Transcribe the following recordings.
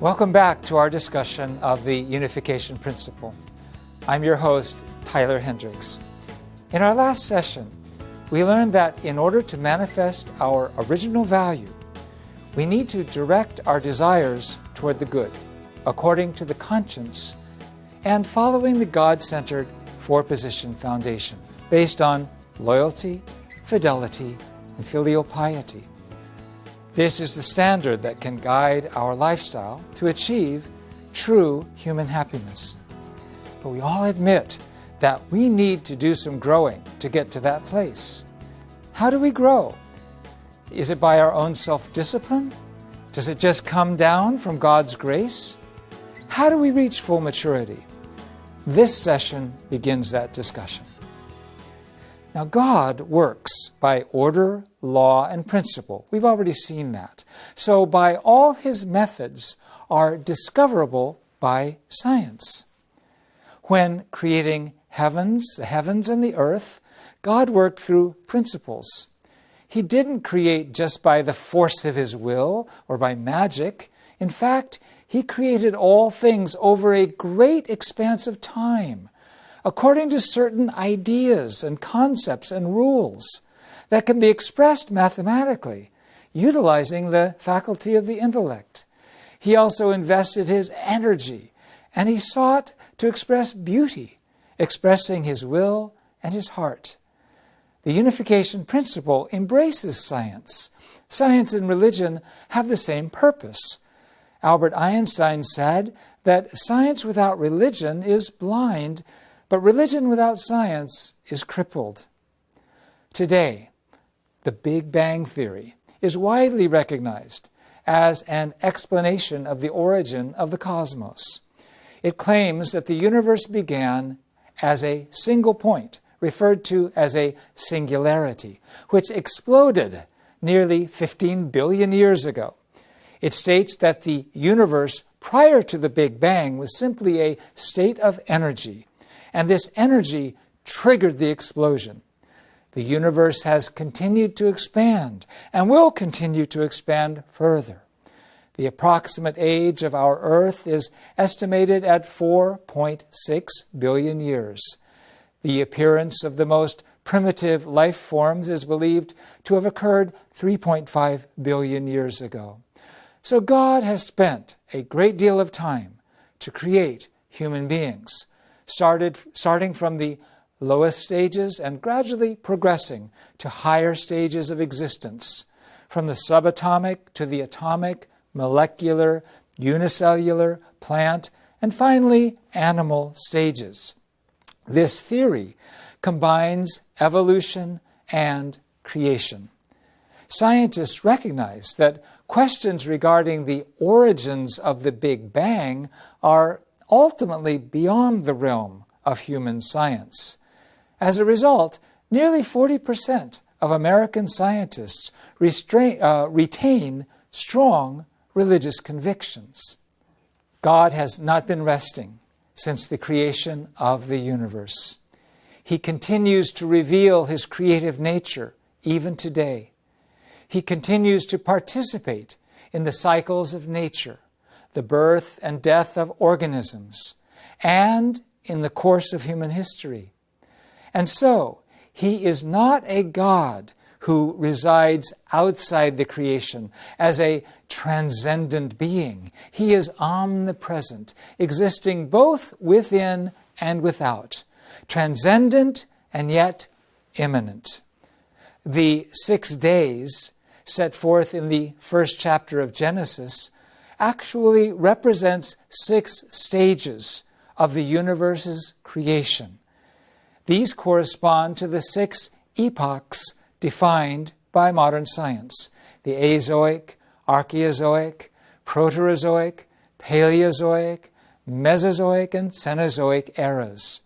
Welcome back to our discussion of the unification principle. I'm your host, Tyler Hendricks. In our last session, we learned that in order to manifest our original value, we need to direct our desires toward the good, according to the conscience, and following the God-centered four-position foundation, based on loyalty, fidelity, and filial piety. This is the standard that can guide our lifestyle to achieve true human happiness. But we all admit that we need to do some growing to get to that place. How do we grow? Is it by our own self-discipline? Does it just come down from God's grace? How do we reach full maturity? This session begins that discussion. Now, God works by order, law, and principle. We've already seen that. So by all His methods are discoverable by science. When creating the heavens and the earth, God worked through principles. He didn't create just by the force of His will or by magic. In fact, He created all things over a great expanse of time, according to certain ideas and concepts and rules that can be expressed mathematically, utilizing the faculty of the intellect. He also invested His energy, and He sought to express beauty, expressing His will and His heart. The unification principle embraces science. Science and religion have the same purpose. Albert Einstein said that science without religion is blind, but religion without science is crippled. Today, the Big Bang Theory is widely recognized as an explanation of the origin of the cosmos. It claims that the universe began as a single point, referred to as a singularity, which exploded nearly 15 billion years ago. It states that the universe prior to the Big Bang was simply a state of energy, and this energy triggered the explosion. The universe has continued to expand and will continue to expand further. The approximate age of our Earth is estimated at 4.6 billion years. The appearance of the most primitive life forms is believed to have occurred 3.5 billion years ago. So God has spent a great deal of time to create human beings, starting from the lowest stages and gradually progressing to higher stages of existence, from the subatomic to the atomic, molecular, unicellular, plant, and finally animal stages. This theory combines evolution and creation. Scientists recognize that questions regarding the origins of the Big Bang are ultimately beyond the realm of human science. As a result, nearly 40% of American scientists retain strong religious convictions. God has not been resting since the creation of the universe. He continues to reveal His creative nature even today. He continues to participate in the cycles of nature, the birth and death of organisms, and in the course of human history. And so, He is not a God who resides outside the creation as a transcendent being. He is omnipresent, existing both within and without, transcendent and yet immanent. The 6 days set forth in the first chapter of Genesis actually represents 6 stages of the universe's creation. These correspond to the 6 epochs defined by modern science: the Azoic, Archaeozoic, Proterozoic, Paleozoic, Mesozoic, and Cenozoic eras.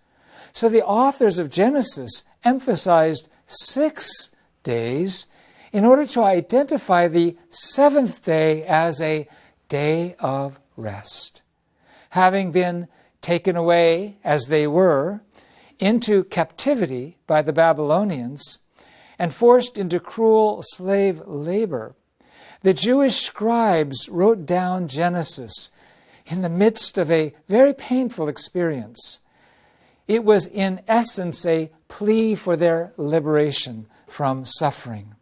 So the authors of Genesis emphasized 6 days in order to identify the 7th day as a day of rest. Having been taken away, as they were, into captivity by the Babylonians and forced into cruel slave labor, the Jewish scribes wrote down Genesis in the midst of a very painful experience. It was in essence a plea for their liberation from suffering.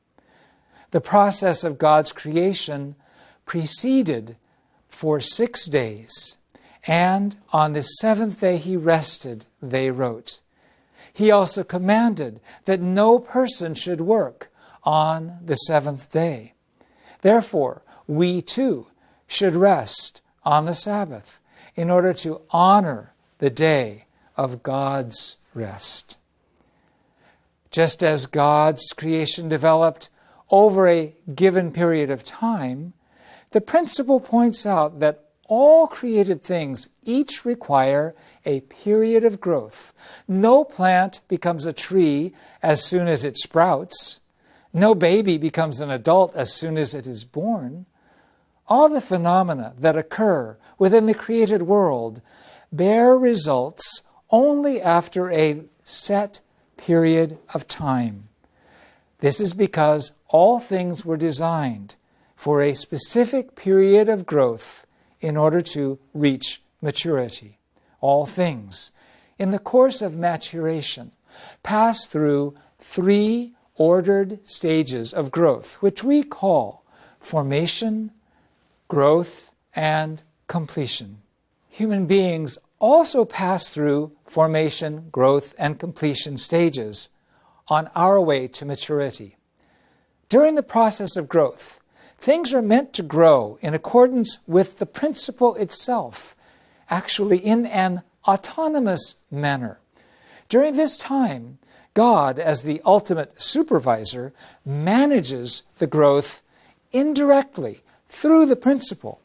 The process of God's creation proceeded for 6 days, and on the 7th day he rested, they wrote. He also commanded that no person should work on the 7th day. Therefore, we too should rest on the Sabbath in order to honor the day of God's rest. Just as God's creation developed over a given period of time, the principle points out that all created things each require a period of growth. No plant becomes a tree as soon as it sprouts. No baby becomes an adult as soon as it is born. All the phenomena that occur within the created world bear results only after a set period of time. This is because all things were designed for a specific period of growth in order to reach maturity. All things, in the course of maturation, pass through 3 ordered stages of growth, which we call formation, growth, and completion. Human beings also pass through formation, growth, and completion stages on our way to maturity. During the process of growth, things are meant to grow in accordance with the principle itself, actually in an autonomous manner. During this time, God, as the ultimate supervisor, manages the growth indirectly through the principle.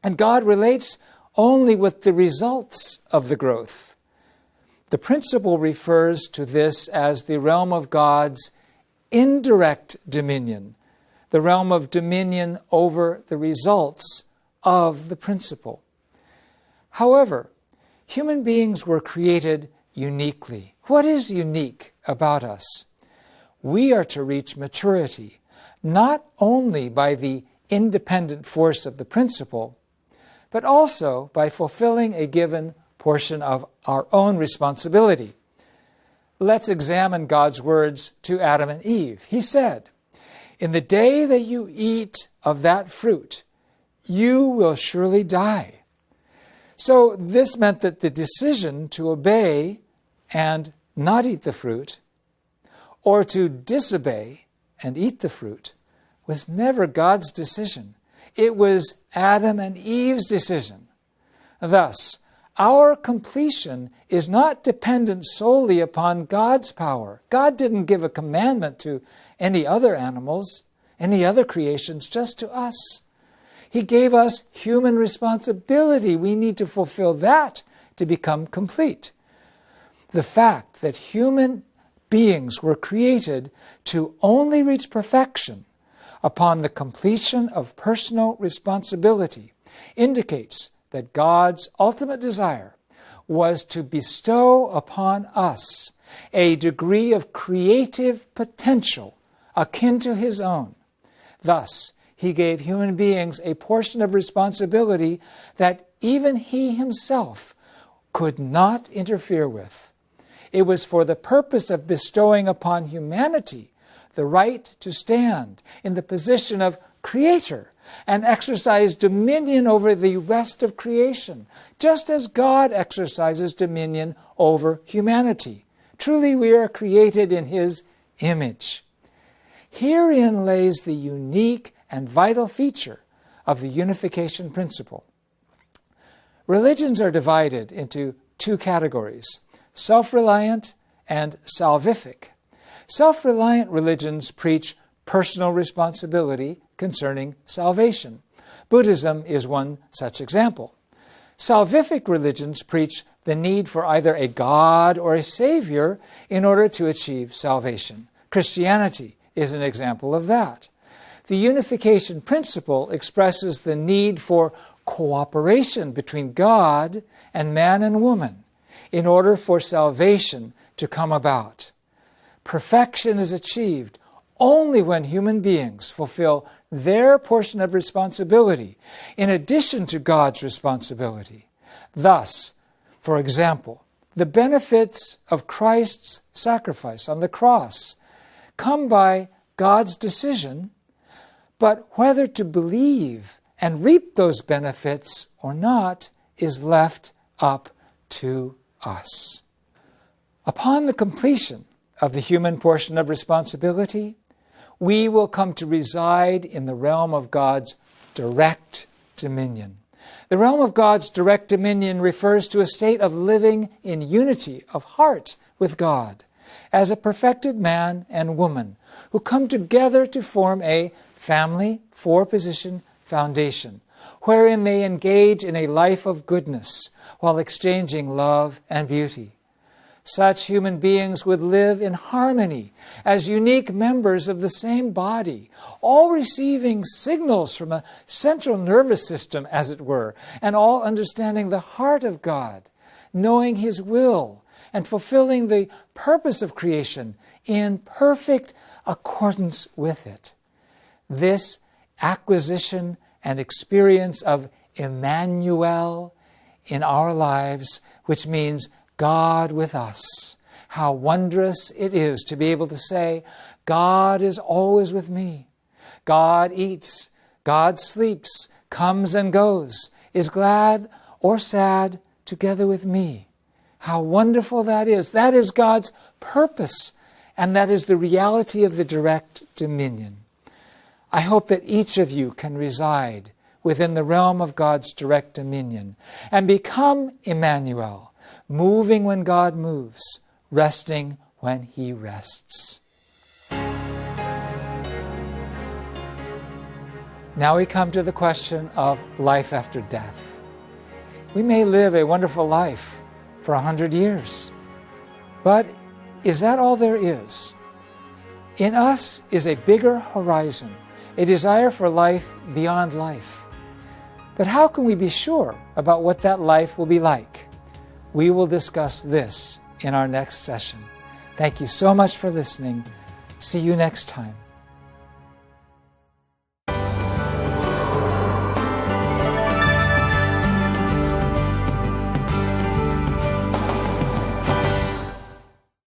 And God relates only with the results of the growth. The principle refers to this as the realm of God's indirect dominion, the realm of dominion over the results of the principle. However, human beings were created uniquely. What is unique about us? We are to reach maturity, not only by the independent force of the principle, but also by fulfilling a given portion of our own responsibility. Let's examine God's words to Adam and Eve. He said, "In the day that you eat of that fruit, you will surely die." So this meant that the decision to obey and not eat the fruit, or to disobey and eat the fruit, was never God's decision. It was Adam and Eve's decision. Thus, our completion is not dependent solely upon God's power. God didn't give a commandment to any other animals, any other creations, just to us. He gave us human responsibility. We need to fulfill that to become complete. The fact that human beings were created to only reach perfection upon the completion of personal responsibility indicates that God's ultimate desire was to bestow upon us a degree of creative potential akin to His own. Thus, He gave human beings a portion of responsibility that even He Himself could not interfere with. It was for the purpose of bestowing upon humanity the right to stand in the position of creator and exercise dominion over the rest of creation, just as God exercises dominion over humanity. Truly, we are created in His image. Herein lays the unique and vital feature of the unification principle. Religions are divided into 2 categories, self-reliant and salvific. Self-reliant religions preach personal responsibility concerning salvation. Buddhism is one such example. Salvific religions preach the need for either a God or a Savior in order to achieve salvation. Christianity is an example of that. The unification principle expresses the need for cooperation between God and man and woman in order for salvation to come about. Perfection is achieved only when human beings fulfill their portion of responsibility in addition to God's responsibility. Thus, for example, the benefits of Christ's sacrifice on the cross come by God's decision, but whether to believe and reap those benefits or not is left up to us. Upon the completion of the human portion of responsibility, we will come to reside in the realm of God's direct dominion. The realm of God's direct dominion refers to a state of living in unity of heart with God, as a perfected man and woman who come together to form a family four-position foundation, wherein they engage in a life of goodness while exchanging love and beauty. Such human beings would live in harmony as unique members of the same body, all receiving signals from a central nervous system, as it were, and all understanding the heart of God, knowing His will, and fulfilling the purpose of creation in perfect accordance with it. This acquisition and experience of Emmanuel in our lives, which means God with us. How wondrous it is to be able to say, God is always with me. God eats, God sleeps, comes and goes, is glad or sad together with me. How wonderful that is. That is God's purpose, and that is the reality of the direct dominion. I hope that each of you can reside within the realm of God's direct dominion and become Emmanuel, moving when God moves, resting when He rests. Now we come to the question of life after death. We may live a wonderful life for 100 years, but is that all there is? In us is a bigger horizon, a desire for life beyond life. But how can we be sure about what that life will be like? We will discuss this in our next session. Thank you so much for listening. See you next time.